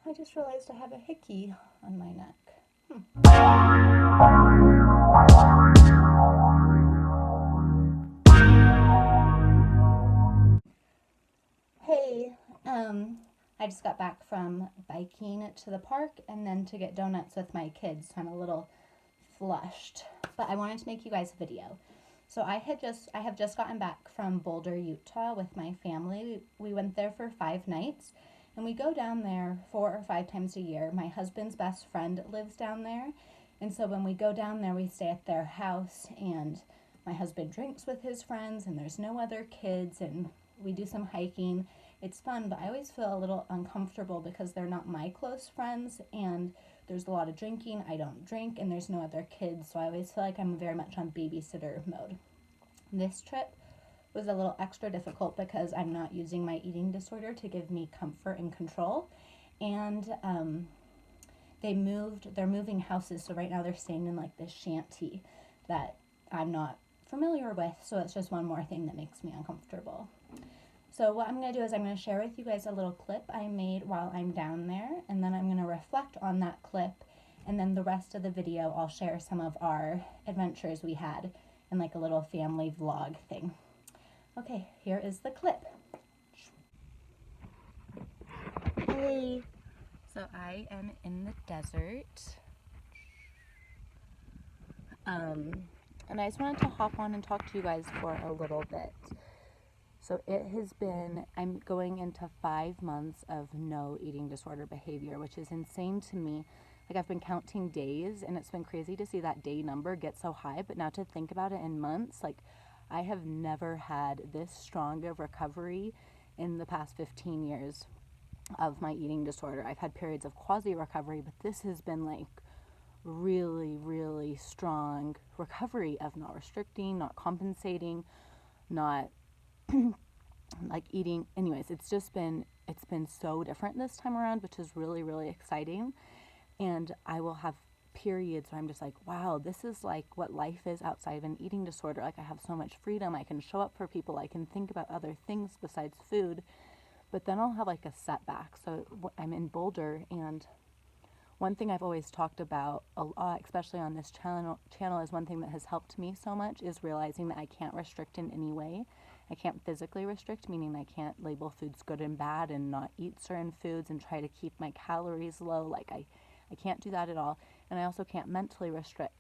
I just realized I have a hickey on my neck. Hey, I just got back from biking to the park and then to get donuts with my kids, so I'm a little flushed. But I wanted to make you guys a video. So I have just gotten back from Boulder, Utah with my family. We went there for 5 nights and we go down there 4 or 5 times a year. My husband's best friend lives down there. And so when we go down there, we stay at their house and my husband drinks with his friends and there's no other kids and we do some hiking. It's fun, but I always feel a little uncomfortable because they're not my close friends and there's a lot of drinking. I don't drink and there's no other kids, so I always feel like I'm very much on babysitter mode. This trip was a little extra difficult because I'm not using my eating disorder to give me comfort and control. And they're moving houses, so right now they're staying in like this shanty that I'm not familiar with, so it's just one more thing that makes me uncomfortable. So what I'm going to do is I'm going to share with you guys a little clip I made while I'm down there, and then I'm going to reflect on that clip, and then the rest of the video I'll share some of our adventures we had in like a little family vlog thing. Okay, here is the clip. Hey, so I am in the desert. And I just wanted to hop on and talk to you guys for a little bit. So it has been, I'm going into 5 months of no eating disorder behavior, which is insane to me. Like I've been counting days and it's been crazy to see that day number get so high, but now to think about it in months, like I have never had this strong of recovery in the past 15 years of my eating disorder. I've had periods of quasi recovery, but this has been like really, really strong recovery of not restricting, not compensating, not like eating. Anyways, it's been so different this time around, which is really, really exciting. And I will have periods where I'm just like, wow, this is like what life is outside of an eating disorder. Like I have so much freedom. I can show up for people. I can think about other things besides food. But then I'll have like a setback. So I'm in Boulder, and one thing I've always talked about a lot, especially on this channel is one thing that has helped me so much is realizing that I can't restrict in any way. I can't physically restrict, meaning I can't label foods good and bad and not eat certain foods and try to keep my calories low. Like I can't do that at all. And I also can't mentally restrict.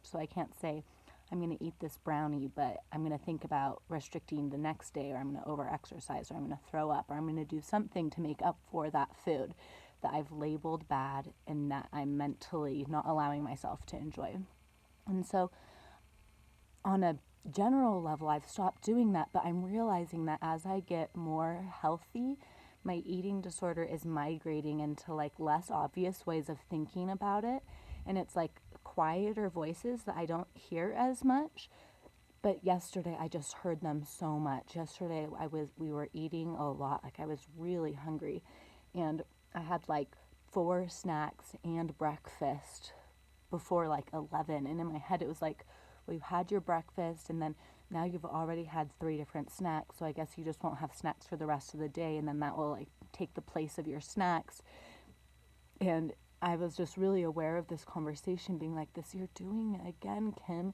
So I can't say I'm going to eat this brownie, but I'm going to think about restricting the next day, or I'm going to over exercise, or I'm going to throw up, or I'm going to do something to make up for that food that I've labeled bad and that I'm mentally not allowing myself to enjoy. And so on a general level, I've stopped doing that, but I'm realizing that as I get more healthy, my eating disorder is migrating into like less obvious ways of thinking about it. And it's like quieter voices that I don't hear as much. But yesterday I just heard them so much. Yesterday we were eating a lot. Like I was really hungry. And I had like 4 snacks and breakfast before like 11. And in my head it was like, well, you had your breakfast and then now you've already had 3 different snacks. So I guess you just won't have snacks for the rest of the day. And then that will like take the place of your snacks. And I was just really aware of this conversation being like, this, you're doing it again, Kim.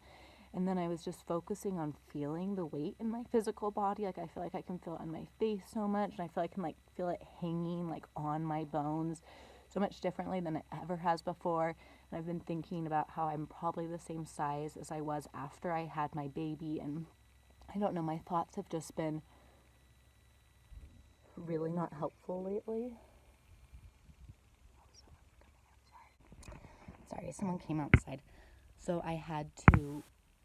And then I was just focusing on feeling the weight in my physical body. Like I feel like I can feel it on my face so much. And I feel like I can like feel it hanging like on my bones so much differently than it ever has before. And I've been thinking about how I'm probably the same size as I was after I had my baby. And I don't know, my thoughts have just been really not helpful lately. Sorry, someone came outside. So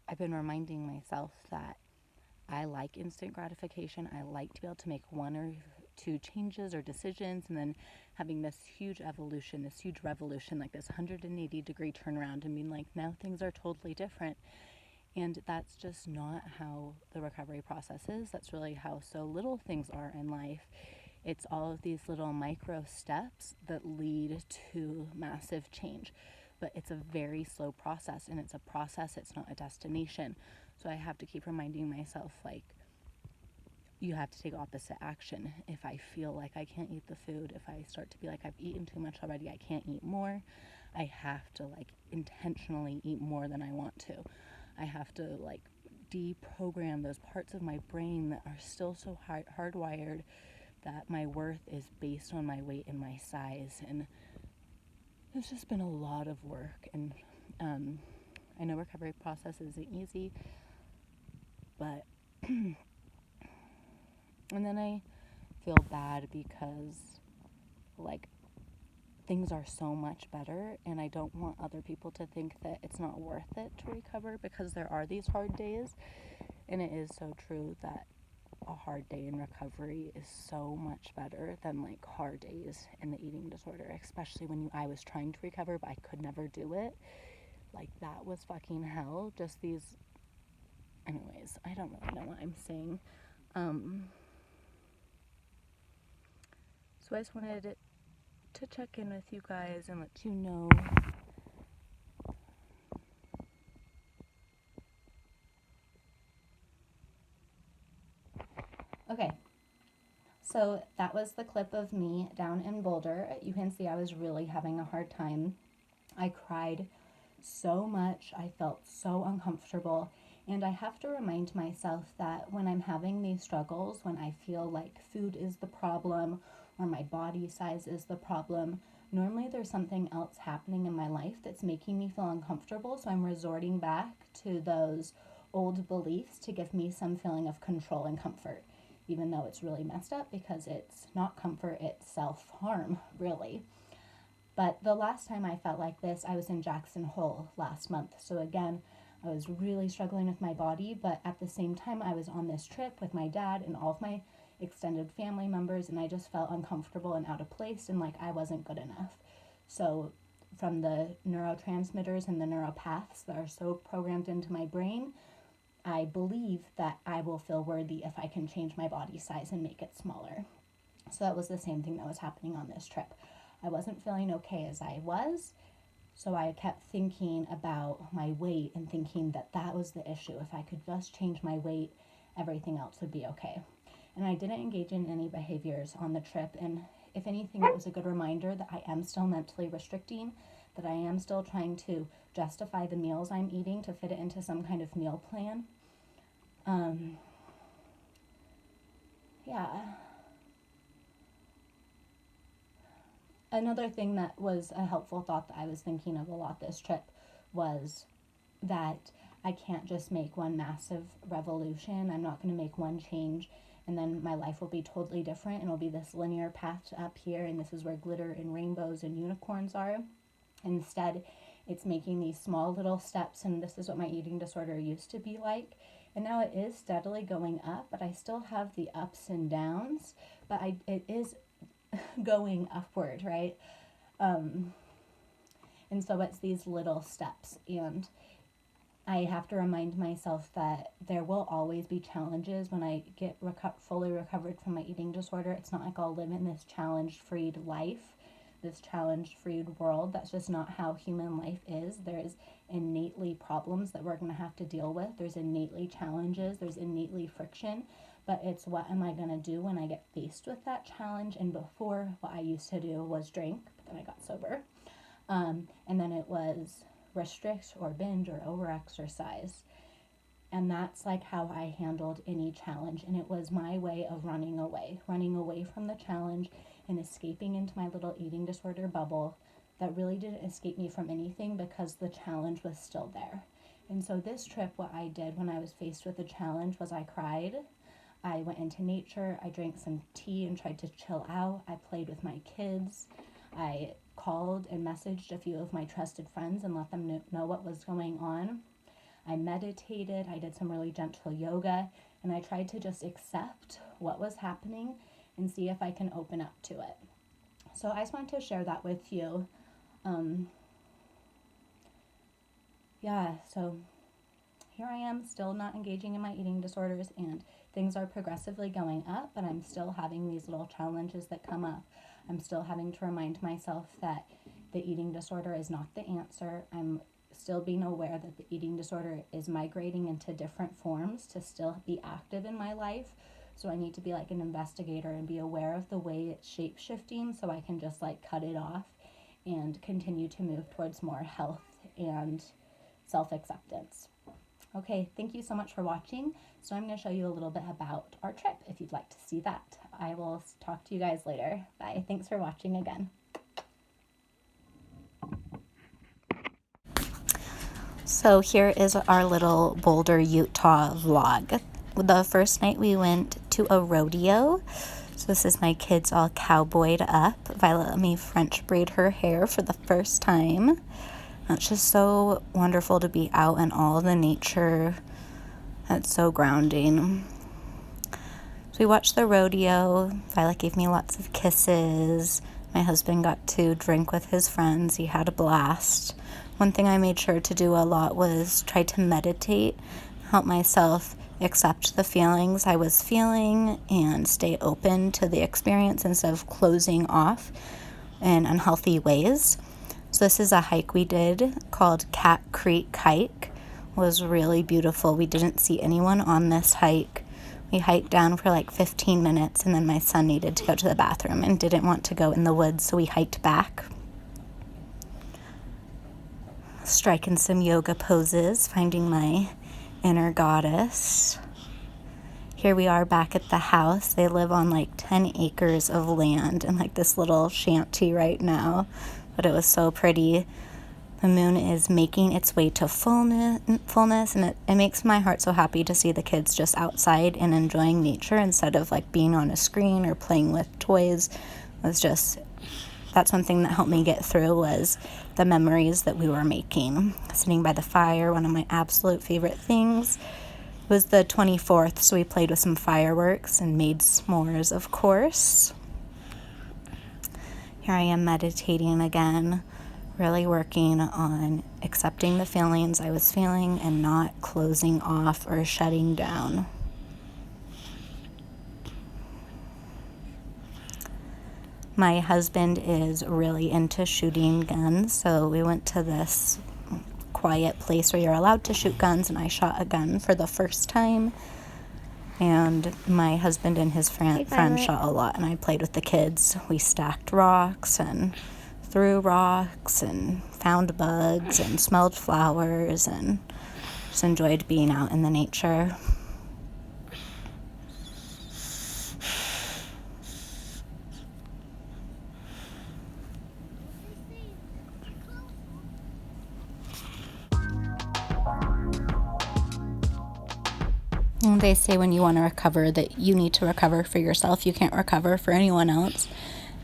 I've been reminding myself that I like instant gratification. I like to be able to make 1 or 2 changes or decisions and then having this huge evolution, this huge revolution, like this 180-degree turnaround and being like, now things are totally different. And that's just not how the recovery process is. That's really how so little things are in life. It's all of these little micro steps that lead to massive change. But it's a very slow process, and it's a process, it's not a destination. So I have to keep reminding myself, like, you have to take opposite action. If I feel like I can't eat the food, if I start to be like I've eaten too much already, I can't eat more, I have to like intentionally eat more than I want to. I have to like deprogram those parts of my brain that are still so hardwired that my worth is based on my weight and my size. And it's just been a lot of work. And I know recovery process isn't easy, but and then I feel bad because like things are so much better, and I don't want other people to think that it's not worth it to recover, because there are these hard days. And it is so true that a hard day in recovery is so much better than like hard days in the eating disorder, especially when I was trying to recover but I could never do it. Like that was fucking hell. Just these, anyways, I don't really know what I'm saying. So I just wanted to check in with you guys and let you know. Okay, so that was the clip of me down in Boulder. You can see I was really having a hard time. I cried so much. I felt so uncomfortable. And I have to remind myself that when I'm having these struggles, when I feel like food is the problem or my body size is the problem, normally there's something else happening in my life that's making me feel uncomfortable. So I'm resorting back to those old beliefs to give me some feeling of control and comfort, even though it's really messed up because it's not comfort, it's self-harm, really. But the last time I felt like this, I was in Jackson Hole last month. So again, I was really struggling with my body, but at the same time, I was on this trip with my dad and all of my extended family members, and I just felt uncomfortable and out of place and like I wasn't good enough. So from the neurotransmitters and the neural paths that are so programmed into my brain, I believe that I will feel worthy if I can change my body size and make it smaller. So that was the same thing that was happening on this trip. I wasn't feeling okay as I was, so I kept thinking about my weight and thinking that that was the issue. If I could just change my weight, everything else would be okay. And I didn't engage in any behaviors on the trip. And if anything, it was a good reminder that I am still mentally restricting, that I am still trying to justify the meals I'm eating to fit it into some kind of meal plan. Yeah. Another thing that was a helpful thought that I was thinking of a lot this trip was that I can't just make one massive revolution. I'm not going to make one change and then my life will be totally different and it'll be this linear path up here and this is where glitter and rainbows and unicorns are. Instead, it's making these small little steps, and this is what my eating disorder used to be like. And now it is steadily going up, but I still have the ups and downs, but it is going upward, right? And so it's these little steps, and I have to remind myself that there will always be challenges when I get fully recovered from my eating disorder. It's not like I'll live in this challenge-freed life, this challenge-freed world. That's just not how human life is. There's innately problems that we're going to have to deal with. There's innately challenges. There's innately friction. But it's what am I going to do when I get faced with that challenge? And before, what I used to do was drink, but then I got sober. And then it was restrict or binge or over-exercise. And that's like how I handled any challenge. And it was my way of running away from the challenge and escaping into my little eating disorder bubble that really didn't escape me from anything because the challenge was still there. And so this trip, what I did when I was faced with the challenge was I cried. I went into nature, I drank some tea and tried to chill out. I played with my kids. I called and messaged a few of my trusted friends and let them know what was going on. I meditated, I did some really gentle yoga, and I tried to just accept what was happening and see if I can open up to it. So I just wanted to share that with you. So here I am, still not engaging in my eating disorders, and things are progressively going up, but I'm still having these little challenges that come up. I'm still having to remind myself that the eating disorder is not the answer. I'm still being aware that the eating disorder is migrating into different forms to still be active in my life. So I need to be like an investigator and be aware of the way it's shape shifting so I can just like cut it off and continue to move towards more health and self-acceptance. Okay, thank you so much for watching. So I'm going to show you a little bit about our trip if you'd like to see that. I will talk to you guys later. Bye. Thanks for watching again. So here is our little Boulder, Utah vlog. The first night we went to a rodeo. So this is my kids all cowboyed up. Violet let me French braid her hair for the first time. It's just so wonderful to be out in all the nature. It's so grounding. So we watched the rodeo. Violet gave me lots of kisses. My husband got to drink with his friends. He had a blast. One thing I made sure to do a lot was try to meditate, help myself accept the feelings I was feeling and stay open to the experience instead of closing off in unhealthy ways. So this is a hike we did called Cat Creek Hike. It was really beautiful. We didn't see anyone on this hike. We hiked down for like 15 minutes and then my son needed to go to the bathroom and didn't want to go in the woods, so we hiked back. Striking some yoga poses, finding my inner goddess. Here we are back at the house. They live on like 10 acres of land in like this little shanty right now, but it was so pretty. The moon is making its way to fullness, and it makes my heart so happy to see the kids just outside and enjoying nature instead of like being on a screen or playing with toys. That's one thing that helped me get through was the memories that we were making. Sitting by the fire, one of my absolute favorite things was the 24th, so we played with some fireworks and made s'mores, of course. Here I am meditating again, really working on accepting the feelings I was feeling and not closing off or shutting down. My husband is really into shooting guns, so we went to this quiet place where you're allowed to shoot guns, and I shot a gun for the first time. And my husband and his friend shot a lot, and I played with the kids. We stacked rocks and threw rocks and found bugs and smelled flowers and just enjoyed being out in the nature. They say when you want to recover that you need to recover for yourself. You can't recover for anyone else.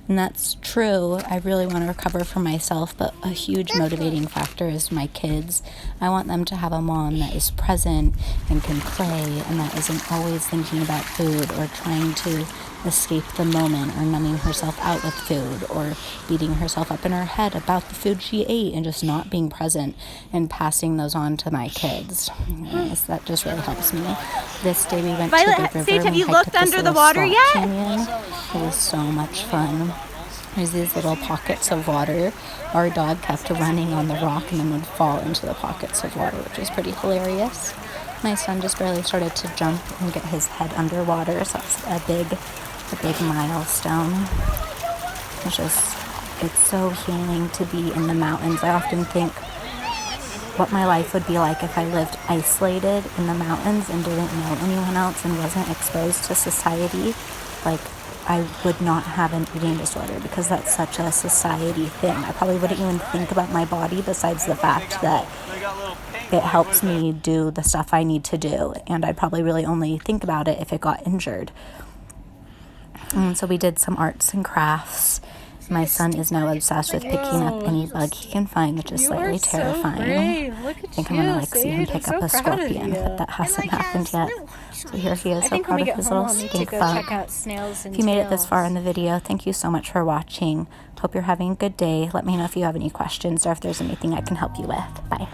And that's true. I really want to recover for myself, but a huge motivating factor is my kids. I want them to have a mom that is present and can play and that isn't always thinking about food or trying to escape the moment or numbing herself out with food or beating herself up in her head about the food she ate and just not being present and passing those on to my kids. Yes, that just really helps me. This day we went to the river. Sage, have you looked under the water yet? Canyon. It was so much fun. There's these little pockets of water. Our dog kept running on the rock and then would fall into the pockets of water, which was pretty hilarious. My son just barely started to jump and get his head underwater, so that's a big milestone. It's so healing to be in the mountains. I often think what my life would be like if I lived isolated in the mountains and didn't know anyone else and wasn't exposed to society. Like, I would not have an eating disorder because that's such a society thing. I probably wouldn't even think about my body besides the fact that it helps me do the stuff I need to do. And I'd probably really only think about it if it got injured. And so we did some arts and crafts. My son is now obsessed with picking up any bug he can find, which is slightly terrifying. I think I'm going to see him pick up a scorpion, but that hasn't happened yet. So here he is, so proud of his little skink bug. If you made it this far in the video, thank you so much for watching. Hope you're having a good day. Let me know if you have any questions or if there's anything I can help you with. Bye.